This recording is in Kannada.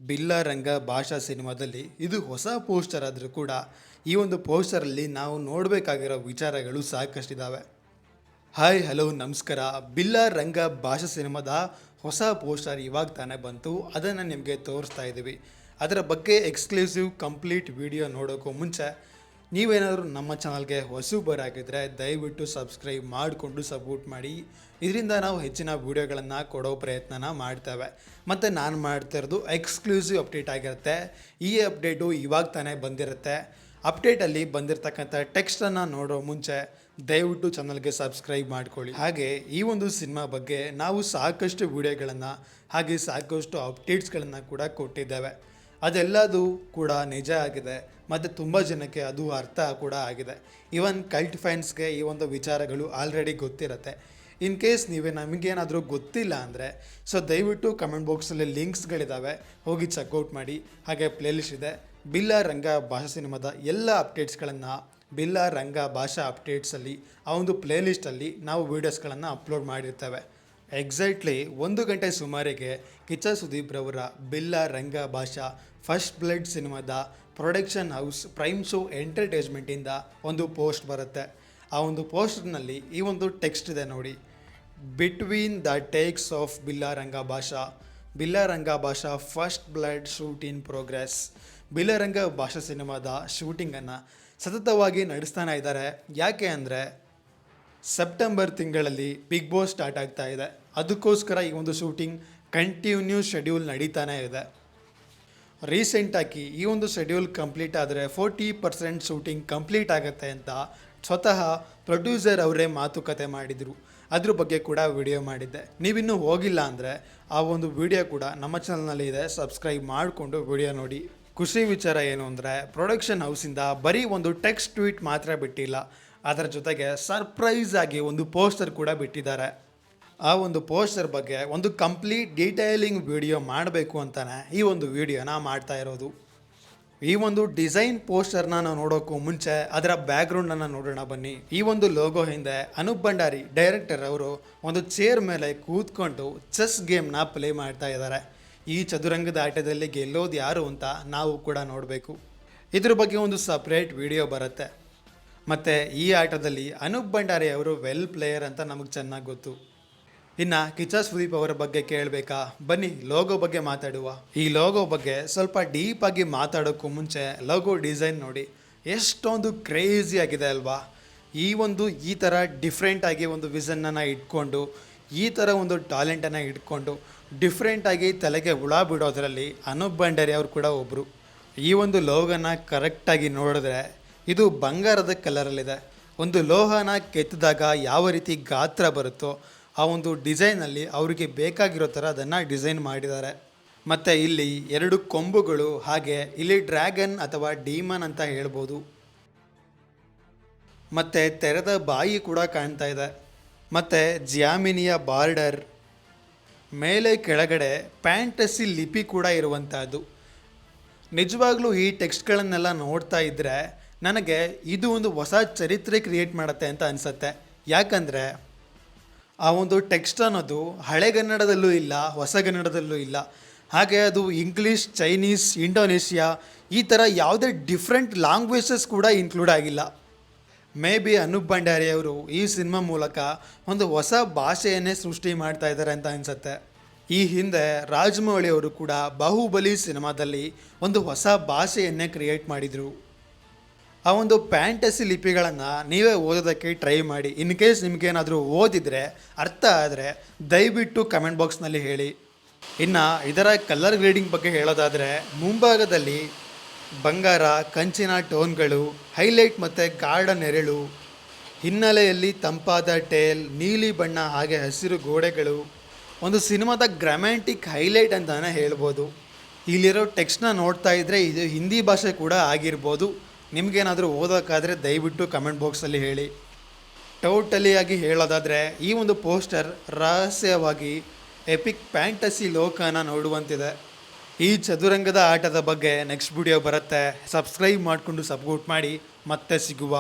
ಬಿಲ್ಲರಂಗ ಭಾಷಾ ಸಿನಿಮಾದಲ್ಲಿ ಇದು ಹೊಸ ಪೋಸ್ಟರ್ ಆದರೂ ಕೂಡ ಈ ಒಂದು ಪೋಸ್ಟರಲ್ಲಿ ನಾವು ನೋಡಬೇಕಾಗಿರೋ ವಿಚಾರಗಳು ಸಾಕಷ್ಟಿದ್ದಾವೆ. ಹಾಯ್ ಹಲೋ ನಮಸ್ಕಾರ. ಬಿಲ್ಲರಂಗ ಭಾಷಾ ಸಿನಿಮಾದ ಹೊಸ ಪೋಸ್ಟರ್ ಇವಾಗ ತಾನೇ ಬಂತು, ಅದನ್ನು ನಿಮಗೆ ತೋರಿಸ್ತಾ ಇದ್ದೀವಿ. ಅದರ ಬಗ್ಗೆ ಎಕ್ಸ್ಕ್ಲೂಸಿವ್ ಕಂಪ್ಲೀಟ್ ವಿಡಿಯೋ ನೋಡೋಕ್ಕೂ ಮುಂಚೆ ನೀವೇನಾದರೂ ನಮ್ಮ ಚಾನಲ್ಗೆ ಹೊಸಬರಾಗಿದ್ದರೆ ದಯವಿಟ್ಟು ಸಬ್ಸ್ಕ್ರೈಬ್ ಮಾಡಿಕೊಂಡು ಸಪೋರ್ಟ್ ಮಾಡಿ. ಇದರಿಂದ ನಾವು ಹೆಚ್ಚಿನ ವೀಡಿಯೋಗಳನ್ನು ಕೊಡೋ ಪ್ರಯತ್ನನ ಮಾಡ್ತೇವೆ. ಮತ್ತು ನಾನು ಮಾಡ್ತಿರೋದು ಎಕ್ಸ್ಕ್ಲೂಸಿವ್ ಅಪ್ಡೇಟ್ ಆಗಿರುತ್ತೆ. ಈ ಅಪ್ಡೇಟು ಇವಾಗ ತಾನೇ ಬಂದಿರುತ್ತೆ. ಅಪ್ಡೇಟಲ್ಲಿ ಬಂದಿರತಕ್ಕಂಥ ಟೆಕ್ಸ್ಟನ್ನು ನೋಡೋ ಮುಂಚೆ ದಯವಿಟ್ಟು ಚಾನಲ್ಗೆ ಸಬ್ಸ್ಕ್ರೈಬ್ ಮಾಡ್ಕೊಳ್ಳಿ. ಹಾಗೆ ಈ ಒಂದು ಸಿನಿಮಾ ಬಗ್ಗೆ ನಾವು ಸಾಕಷ್ಟು ವೀಡಿಯೋಗಳನ್ನು ಹಾಗೆ ಸಾಕಷ್ಟು ಅಪ್ಡೇಟ್ಸ್ಗಳನ್ನು ಕೂಡ ಕೊಟ್ಟಿದ್ದೇವೆ. ಅದೆಲ್ಲದೂ ಕೂಡ ನಿಜ ಆಗಿದೆ ಮತ್ತು ತುಂಬ ಜನಕ್ಕೆ ಅದು ಅರ್ಥ ಕೂಡ ಆಗಿದೆ. ಈವನ್ ಕಲ್ಟ್ ಫ್ಯಾನ್ಸ್ಗೆ ಈ ಒಂದು ವಿಚಾರಗಳು ಆಲ್ರೆಡಿ ಗೊತ್ತಿರುತ್ತೆ. ಇನ್ ಕೇಸ್ ನಮಗೇನಾದರೂ ಗೊತ್ತಿಲ್ಲ ಅಂದರೆ ದಯವಿಟ್ಟು ಕಮೆಂಟ್ ಬಾಕ್ಸಲ್ಲಿ ಲಿಂಕ್ಸ್ಗಳಿದ್ದಾವೆ, ಹೋಗಿ ಚೆಕ್ಔಟ್ ಮಾಡಿ. ಹಾಗೆ ಪ್ಲೇಲಿಸ್ಟ್ ಇದೆ. ಬಿಲ್ಲರಂಗ ಭಾಷಾ ಸಿನಿಮಾದ ಎಲ್ಲ ಅಪ್ಡೇಟ್ಸ್ಗಳನ್ನು ಬಿಲ್ಲರಂಗ ಭಾಷಾ ಅಪ್ಡೇಟ್ಸಲ್ಲಿ ಆ ಒಂದು ಪ್ಲೇಲಿಸ್ಟಲ್ಲಿ ನಾವು ವೀಡಿಯೋಸ್ಗಳನ್ನು ಅಪ್ಲೋಡ್ ಮಾಡಿರ್ತೇವೆ. ಎಕ್ಸಾಕ್ಟ್ಲಿ 1 ಗಂಟೆ ಸುಮಾರಿಗೆ ಕಿಚ್ಚ ಸುದೀಪ್ ರವರ ಬಿಲ್ಲರಂಗ ಭಾಷಾ ಫಸ್ಟ್ ಬ್ಲಡ್ ಸಿನಿಮಾದ ಪ್ರೊಡಕ್ಷನ್ ಹೌಸ್ ಪ್ರೈಮ್ ಶೋ ಎಂಟರ್ಟೈನ್ಮೆಂಟಿಂದ ಒಂದು ಪೋಸ್ಟ್ ಬರುತ್ತೆ. ಆ ಒಂದು ಪೋಸ್ಟರ್ನಲ್ಲಿ ಈ ಒಂದು ಟೆಕ್ಸ್ಟ್ ಇದೆ ನೋಡಿ. Between the takes of Billaranga Bhasha first blood shoot in progress. Billaranga Bhasha ಸಿನಿಮಾದ ಶೂಟಿಂಗನ್ನು ಸತತವಾಗಿ ನಡೆಸ್ತಾನೆ ಇದ್ದಾರೆ. ಯಾಕೆ ಅಂದರೆ ಸೆಪ್ಟೆಂಬರ್ ತಿಂಗಳಲ್ಲಿ ಬಿಗ್ ಬಾಸ್ ಸ್ಟಾರ್ಟ್ ಆಗ್ತಾ ಇದೆ. ಅದಕ್ಕೋಸ್ಕರ ಈ ಒಂದು ಶೂಟಿಂಗ್ ಕಂಟಿನ್ಯೂ ಶೆಡ್ಯೂಲ್ ನಡೀತಾನೆ ಇದೆ. ರೀಸೆಂಟಾಗಿ ಈ ಒಂದು ಶೆಡ್ಯೂಲ್ ಕಂಪ್ಲೀಟ್ ಆದರೆ 40% ಶೂಟಿಂಗ್ ಕಂಪ್ಲೀಟ್ ಆಗುತ್ತೆ ಅಂತ ಸ್ವತಃ ಪ್ರೊಡ್ಯೂಸರ್ ಅವರೇ ಮಾತುಕತೆ ಮಾಡಿದರು. ಅದ್ರ ಬಗ್ಗೆ ಕೂಡ ವಿಡಿಯೋ ಮಾಡಿದ್ದೆ. ನೀವಿನ್ನೂ ಹೋಗಿಲ್ಲ ಅಂದರೆ ಆ ಒಂದು ವಿಡಿಯೋ ಕೂಡ ನಮ್ಮ ಚಾನಲ್ನಲ್ಲಿ ಇದೆ, ಸಬ್ಸ್ಕ್ರೈಬ್ ಮಾಡಿಕೊಂಡು ವಿಡಿಯೋ ನೋಡಿ. ಖುಷಿ ವಿಚಾರ ಏನು ಅಂದರೆ ಪ್ರೊಡಕ್ಷನ್ ಹೌಸಿಂದ ಬರೀ ಒಂದು ಟೆಕ್ಸ್ಟ್ ಟ್ವೀಟ್ ಮಾತ್ರ ಬಿಟ್ಟಿಲ್ಲ, ಅದರ ಜೊತೆಗೆ ಸರ್ಪ್ರೈಸ್ ಆಗಿ ಒಂದು ಪೋಸ್ಟರ್ ಕೂಡ ಬಿಟ್ಟಿದ್ದಾರೆ. ಆ ಒಂದು ಪೋಸ್ಟರ್ ಬಗ್ಗೆ ಒಂದು ಕಂಪ್ಲೀಟ್ ಡೀಟೇಲಿಂಗ್ ವಿಡಿಯೋ ಮಾಡಬೇಕು ಅಂತಲೇ ಈ ಒಂದು ವಿಡಿಯೋನ ಮಾಡ್ತಾ ಇರೋದು. ಈ ಒಂದು ಡಿಸೈನ್ ಪೋಸ್ಟರ್ನ ನಾವು ನೋಡೋಕ್ಕೂ ಮುಂಚೆ ಅದರ ಬ್ಯಾಕ್ಗ್ರೌಂಡನ್ನು ನೋಡೋಣ ಬನ್ನಿ. ಈ ಒಂದು ಲೋಗೋ ಹಿಂದೆ ಅನೂಪ್ ಭಂಡಾರಿ ಡೈರೆಕ್ಟರ್ ಅವರು ಒಂದು ಚೇರ್ ಮೇಲೆ ಕೂತ್ಕೊಂಡು ಚೆಸ್ ಗೇಮ್ನ ಪ್ಲೇ ಮಾಡ್ತಾ ಇದ್ದಾರೆ. ಈ ಚದುರಂಗದ ಆಟದಲ್ಲಿ ಗೆಲ್ಲೋದು ಯಾರು ಅಂತ ನಾವು ಕೂಡ ನೋಡಬೇಕು. ಇದ್ರ ಬಗ್ಗೆ ಒಂದು ಸಪ್ರೇಟ್ ವಿಡಿಯೋ ಬರುತ್ತೆ. ಮತ್ತು ಈ ಆಟದಲ್ಲಿ ಅನೂಪ್ ಭಂಡಾರಿ ಅವರು ವೆಲ್ ಪ್ಲೇಯರ್ ಅಂತ ನಮಗೆ ಚೆನ್ನಾಗಿ ಗೊತ್ತು. ಇನ್ನು ಕಿಚ್ಚ ಸುದೀಪ್ ಅವರ ಬಗ್ಗೆ ಕೇಳಬೇಕಾ? ಬನ್ನಿ ಲೋಗೋ ಬಗ್ಗೆ ಮಾತಾಡುವ. ಈ ಲೋಗೋ ಬಗ್ಗೆ ಸ್ವಲ್ಪ ಡೀಪಾಗಿ ಮಾತಾಡೋಕ್ಕೂ ಮುಂಚೆ ಲೋಗೋ ಡಿಸೈನ್ ನೋಡಿ, ಎಷ್ಟೊಂದು ಕ್ರೇಜಿ ಆಗಿದೆ ಅಲ್ವಾ? ಈ ಥರ ಡಿಫ್ರೆಂಟಾಗಿ ಒಂದು ವಿಷನ್ನನ್ನು ಇಟ್ಕೊಂಡು, ಈ ಥರ ಒಂದು ಟ್ಯಾಲೆಂಟನ್ನು ಇಟ್ಕೊಂಡು ಡಿಫ್ರೆಂಟಾಗಿ ತಲೆಗೆ ಹುಳ ಬಿಡೋದ್ರಲ್ಲಿ ಅನೂಪ್ ಭಂಡಾರಿ ಅವರು ಕೂಡ ಒಬ್ಬರು. ಈ ಒಂದು ಲೋಗೋನ ಕರೆಕ್ಟಾಗಿ ನೋಡಿದ್ರೆ ಇದು ಬಂಗಾರದ ಕಲರಲ್ಲಿದೆ. ಒಂದು ಲೋಹನ ಕೆತ್ತಿದಾಗ ಯಾವ ರೀತಿ ಗಾತ್ರ ಬರುತ್ತೋ ಆ ಒಂದು ಡಿಸೈನಲ್ಲಿ ಅವರಿಗೆ ಬೇಕಾಗಿರೋ ಥರ ಅದನ್ನು ಡಿಸೈನ್ ಮಾಡಿದ್ದಾರೆ. ಮತ್ತು ಇಲ್ಲಿ 2 ಕೊಂಬುಗಳು, ಹಾಗೆ ಇಲ್ಲಿ ಡ್ರ್ಯಾಗನ್ ಅಥವಾ ಡೀಮನ್ ಅಂತ ಹೇಳ್ಬೋದು. ಮತ್ತು ತೆರೆದ ಬಾಯಿ ಕೂಡ ಕಾಣ್ತಾ ಇದೆ. ಮತ್ತು ಜ್ಯಾಮಿನಿಯ ಬಾರ್ಡರ್ ಮೇಲೆ ಕೆಳಗಡೆ ಫ್ಯಾಂಟಸಿ ಲಿಪಿ ಕೂಡ ಇರುವಂಥದ್ದು. ನಿಜವಾಗ್ಲೂ ಈ ಟೆಕ್ಸ್ಟ್ಗಳನ್ನೆಲ್ಲ ನೋಡ್ತಾ ಇದ್ದರೆ ನನಗೆ ಇದು ಒಂದು ಹೊಸ ಚರಿತ್ರೆ ಕ್ರಿಯೇಟ್ ಮಾಡುತ್ತೆ ಅಂತ ಅನಿಸುತ್ತೆ. ಯಾಕಂದರೆ ಆ ಒಂದು ಟೆಕ್ಸ್ಟ್ ಅನ್ನೋದು ಹಳೆಗನ್ನಡದಲ್ಲೂ ಇಲ್ಲ, ಹೊಸಗನ್ನಡದಲ್ಲೂ ಇಲ್ಲ. ಹಾಗೆ ಅದು ಇಂಗ್ಲೀಷ್, ಚೈನೀಸ್, ಇಂಡೋನೇಷ್ಯಾ ಈ ಥರ ಯಾವುದೇ ಡಿಫ್ರೆಂಟ್ ಲ್ಯಾಂಗ್ವೇಜಸ್ ಕೂಡ ಇನ್ಕ್ಲೂಡ್ ಆಗಿಲ್ಲ. ಮೇ ಬಿ ಅನೂಪ್ ಭಂಡಾರಿ ಅವರು ಈ ಸಿನಿಮಾ ಮೂಲಕ ಒಂದು ಹೊಸ ಭಾಷೆಯನ್ನೇ ಸೃಷ್ಟಿ ಮಾಡ್ತಾ ಇದ್ದಾರೆ ಅಂತ ಅನಿಸುತ್ತೆ. ಈ ಹಿಂದೆ ರಾಜಮೌಳಿ ಅವರು ಕೂಡ ಬಾಹುಬಲಿ ಸಿನಿಮಾದಲ್ಲಿ ಒಂದು ಹೊಸ ಭಾಷೆಯನ್ನೇ ಕ್ರಿಯೇಟ್ ಮಾಡಿದರು. ಆ ಒಂದು ಫ್ಯಾಂಟಸಿ ಲಿಪಿಗಳನ್ನು ನೀವೇ ಓದೋದಕ್ಕೆ ಟ್ರೈ ಮಾಡಿ. ಇನ್ ಕೇಸ್ ನಿಮಗೇನಾದರೂ ಓದಿದರೆ ಅರ್ಥ ಆದರೆ ದಯವಿಟ್ಟು ಕಮೆಂಟ್ ಬಾಕ್ಸ್ನಲ್ಲಿ ಹೇಳಿ. ಇನ್ನು ಇದರ ಕಲರ್ ಗ್ರೇಡಿಂಗ್ ಬಗ್ಗೆ ಹೇಳೋದಾದರೆ ಮುಂಭಾಗದಲ್ಲಿ ಬಂಗಾರ, ಕಂಚಿನ ಟೋನ್ಗಳು, ಹೈಲೈಟ್ ಮತ್ತು ಗಾಢ ನೆರಳು, ಹಿನ್ನೆಲೆಯಲ್ಲಿ ತಂಪಾದ ಟೇಲ್, ನೀಲಿ ಬಣ್ಣ ಹಾಗೆ ಹಸಿರು ಗೋಡೆಗಳು ಒಂದು ಸಿನಿಮಾದ ಗ್ರಾಮ್ಯಾಟಿಕ್ ಹೈಲೈಟ್ ಅಂತಲೇ ಹೇಳ್ಬೋದು. ಇಲ್ಲಿರೋ ಟೆಕ್ಸ್ಟ್ನ ನೋಡ್ತಾ ಇದ್ದರೆ ಇದು ಹಿಂದಿ ಭಾಷೆ ಕೂಡ ಆಗಿರ್ಬೋದು. ನಿಮಗೇನಾದರೂ ಓದೋಕ್ಕಾದರೆ ದಯವಿಟ್ಟು ಕಮೆಂಟ್ ಬಾಕ್ಸಲ್ಲಿ ಹೇಳಿ. ಟೋಟಲಿಯಾಗಿ ಹೇಳೋದಾದರೆ ಈ ಒಂದು ಪೋಸ್ಟರ್ ರಹಸ್ಯವಾಗಿ ಎಪಿಕ್ ಫ್ಯಾಂಟಸಿ ಲೋಕನ ನೋಡುವಂತಿದೆ. ಈ ಚದುರಂಗದ ಆಟದ ಬಗ್ಗೆ ನೆಕ್ಸ್ಟ್ ವಿಡಿಯೋ ಬರುತ್ತೆ. ಸಬ್ಸ್ಕ್ರೈಬ್ ಮಾಡಿಕೊಂಡು ಸಪೋರ್ಟ್ ಮಾಡಿ. ಮತ್ತೆ ಸಿಗುವ.